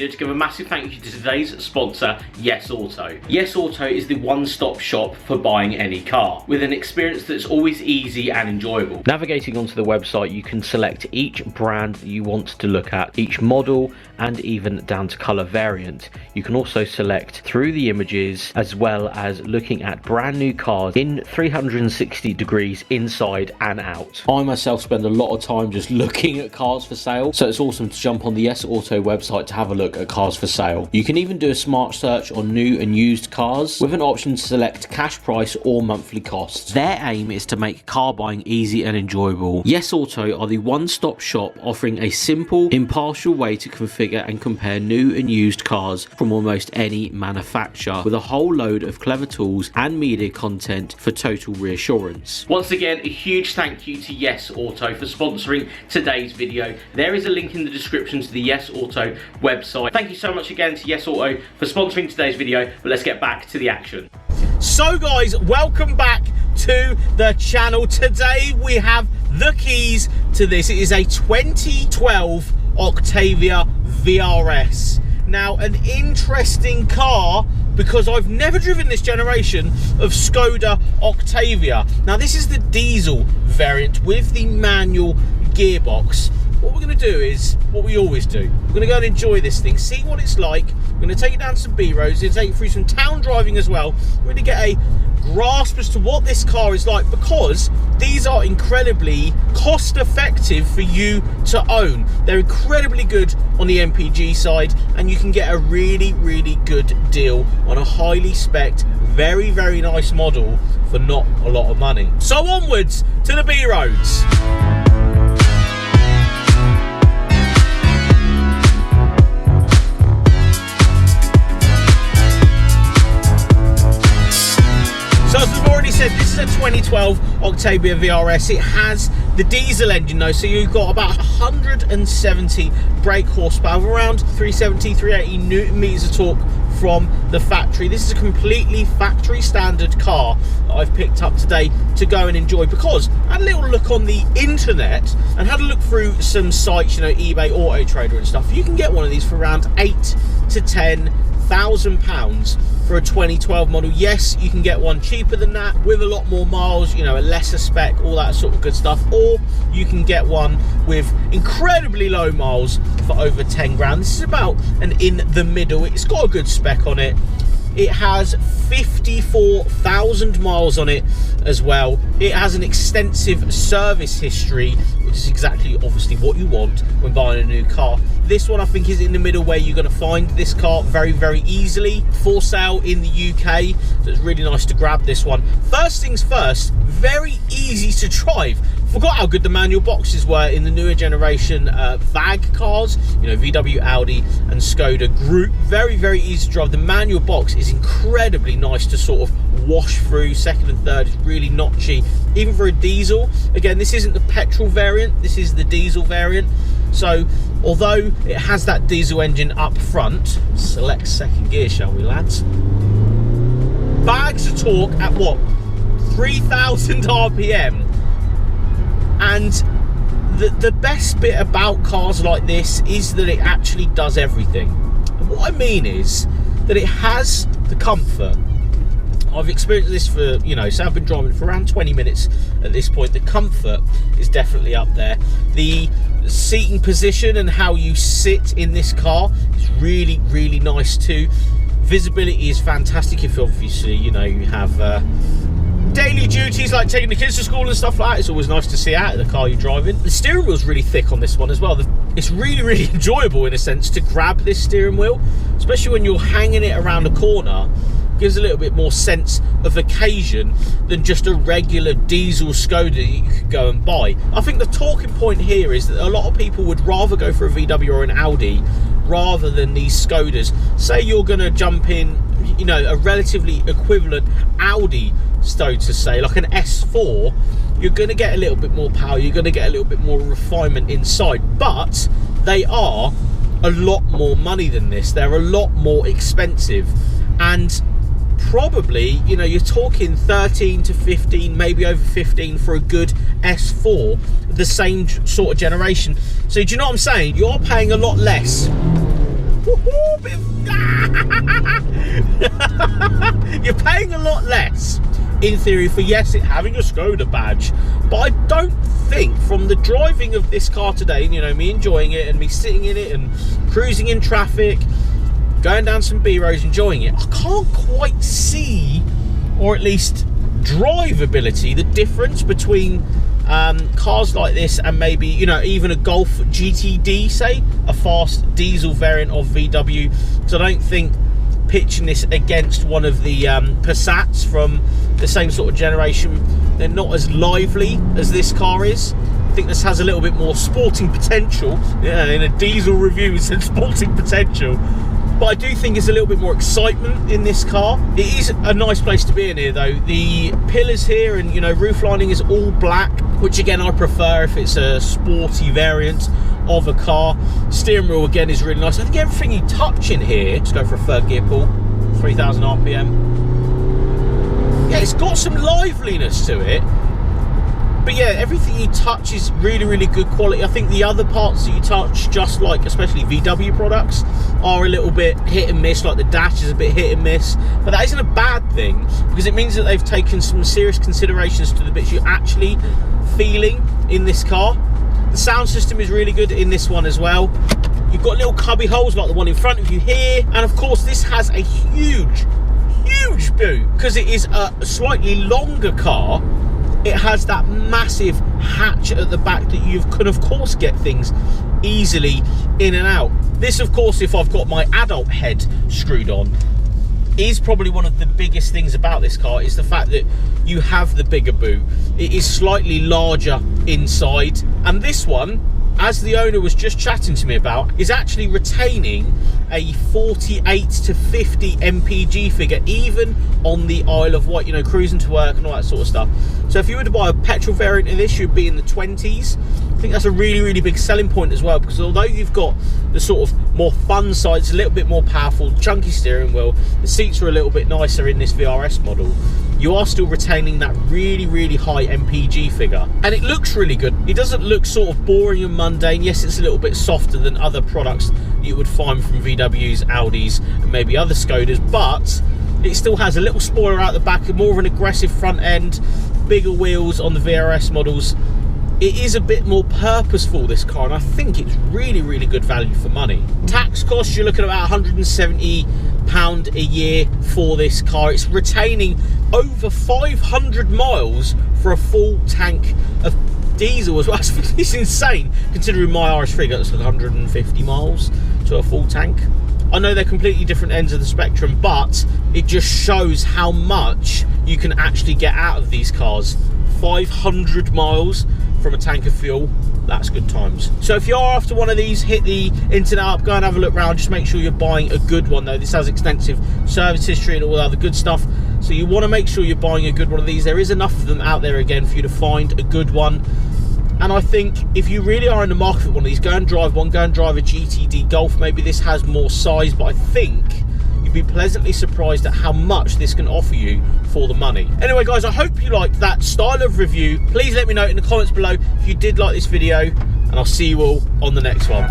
video to give a massive thank you to today's sponsor, Yes Auto. Yes Auto is the one-stop shop for buying any car, with an experience that's always easy and enjoyable. Navigating onto the website, you can select each brand that you want to look at, each model, and even down to colour variant. You can also select through the images, as well as looking at brand new cars in 360 degrees inside and out. I myself spend a lot of time just looking at cars for sale, so it's awesome to jump on the Yes Auto website to have a look at cars for sale. You can even do a smart search on new and used cars with an option to select cash price or monthly costs. Their aim is to make car buying easy and enjoyable. Yes Auto are the one-stop shop offering a simple, impartial way to configure and compare new and used cars from almost any manufacturer, with a whole load of clever tools and media content for total reassurance. Once again, a huge thank you to Yes Auto for sponsoring today's video. There is a link in the description to the Yes Auto website. Thank you so much again to Yes Auto for sponsoring today's video, but let's get back to the action. So guys, welcome back to the channel. Today we have the keys to this. It is a 2012 Octavia VRS. Now, an interesting car because I've never driven this generation of Skoda Octavia. Now, this is the diesel variant with the manual gearbox. What we're going to do is what we always do. We're going to go and enjoy this thing, see what it's like. We're going to take it down some B roads, and take it through some town driving as well. Really get a grasp as to what this car is like, because these are incredibly cost effective for you to own. They're incredibly good on the MPG side, and you can get a really, really good deal on a highly spec'd, very, very nice model for not a lot of money. So onwards to the B roads. So as we've already said, this is a 2012 Octavia VRS. It has the diesel engine though, so you've got about 170 brake horsepower, around 370, 380 Newton meters of torque from the factory. This is a completely factory standard car that I've picked up today to go and enjoy, because I had a little look on the internet and had a look through some sites, you know, eBay, Auto Trader and stuff. You can get one of these for around £8,000 to £10,000 for a 2012 model. Yes, you can get one cheaper than that with a lot more miles, you know, a lesser spec, all that sort of good stuff, or you can get one with incredibly low miles for over 10 grand. This is about an in the middle. It's got a good spec on it. It has 54,000 miles on it as well. It has an extensive service history, which is exactly obviously what you want when buying a new car. This one I think is in the middle, where you're going to find this car very, very easily. For sale in the UK, so it's really nice to grab this one. First things first, very easy to drive. Forgot how good the manual boxes were in the newer generation VAG cars, you know, VW, Audi and Skoda group. Very, very easy to drive. The manual box is incredibly nice to sort of wash through. Second and third is really notchy, even for a diesel. Again, this isn't the petrol variant, this is the diesel variant. So although it has that diesel engine up front, select second gear, shall we, lads? Bags of torque at what, 3,000 RPM. And the best bit about cars like this is that it actually does everything. And what I mean is that it has the comfort. I've experienced this for, you know, so I've been driving for around 20 minutes at this point. The comfort is definitely up there. The seating position and how you sit in this car is really, really nice too. Visibility is fantastic if obviously, you know, you have daily duties like taking the kids to school and stuff like that. It's always nice to see out of the car you're driving. The steering wheel's really thick on this one as well. It's really, really enjoyable in a sense to grab this steering wheel, especially when you're hanging it around a corner. Gives a little bit more sense of occasion than just a regular diesel Skoda that you could go and buy. I think the talking point here is that a lot of people would rather go for a VW or an Audi rather than these Skodas. Say you're going to jump in, you know, a relatively equivalent Audi, so to say, like an S4, you're going to get a little bit more power, you're going to get a little bit more refinement inside, but they are a lot more money than this. They're a lot more expensive, and probably, you know, you're talking 13 to 15, maybe over 15 for a good S4, the same sort of generation. So do you know what I'm saying? You're paying a lot less You're paying a lot less, in theory, for, yes, it having a Skoda badge, but I don't think, from the driving of this car today, you know, me enjoying it and me sitting in it and cruising in traffic, going down some B roads, enjoying it, I can't quite see, or at least drivability, the difference between cars like this and maybe, you know, even a Golf GTD, say, a fast diesel variant of VW. So I don't think pitching this against one of the Passats from the same sort of generation, they're not as lively as this car is. I think this has a little bit more sporting potential. Yeah, in a diesel review it said sporting potential. But I do think there's a little bit more excitement in this car. It is a nice place to be in here though. The pillars here and, you know, roof lining is all black, which again I prefer if it's a sporty variant of a car. Steering wheel again is really nice. I think everything you touch in here, just go for a third gear pull, 3,000 RPM. Yeah, it's got some liveliness to it. But yeah, everything you touch is really, really good quality. I think the other parts that you touch, just like especially VW products, are a little bit hit and miss, like the dash is a bit hit and miss. But that isn't a bad thing, because it means that they've taken some serious considerations to the bits you're actually feeling in this car. The sound system is really good in this one as well. You've got little cubby holes like the one in front of you here. And of course, this has a huge boot, because it is a slightly longer car. It has that massive hatch at the back that you can of course get things easily in and out. This of course, if I've got my adult head screwed on, is probably one of the biggest things about this car, is the fact that you have the bigger boot. It is slightly larger inside, and this one, as the owner was just chatting to me about, is actually retaining a 48 to 50 MPG figure, even on the Isle of Wight, you know, cruising to work and all that sort of stuff. So if you were to buy a petrol variant of this, you'd be in the 20s. I think that's a really, really big selling point as well, because although you've got the sort of more fun side, it's a little bit more powerful, chunky steering wheel, the seats are a little bit nicer in this VRS model, you are still retaining that really, really high MPG figure. And it looks really good. It doesn't look sort of boring and mundane. Yes, it's a little bit softer than other products you would find from VWs, Audis, and maybe other Skodas, but it still has a little spoiler out the back, more of an aggressive front end, bigger wheels on the VRS models. It is a bit more purposeful, this car, and I think it's really, really good value for money. Tax costs, you're looking at about £170 a year for this car. It's retaining over 500 miles for a full tank of diesel as well. It's insane, considering my Irish figure, it's like 150 miles to a full tank. I know they're completely different ends of the spectrum, but it just shows how much you can actually get out of these cars. 500 miles from a tank of fuel, that's good times. So if you are after one of these, hit the internet up, go and have a look around. Just make sure you're buying a good one though. This has extensive service history and all the other good stuff, so you want to make sure you're buying a good one of these. There is enough of them out there again for you to find a good one. And I think if you really are in the market for one of these, go and drive one, go and drive a GTD Golf. Maybe this has more size, but I think you'd be pleasantly surprised at how much this can offer you for the money. Anyway guys, I hope you liked that style of review. Please let me know in the comments below if you did like this video, and I'll see you all on the next one.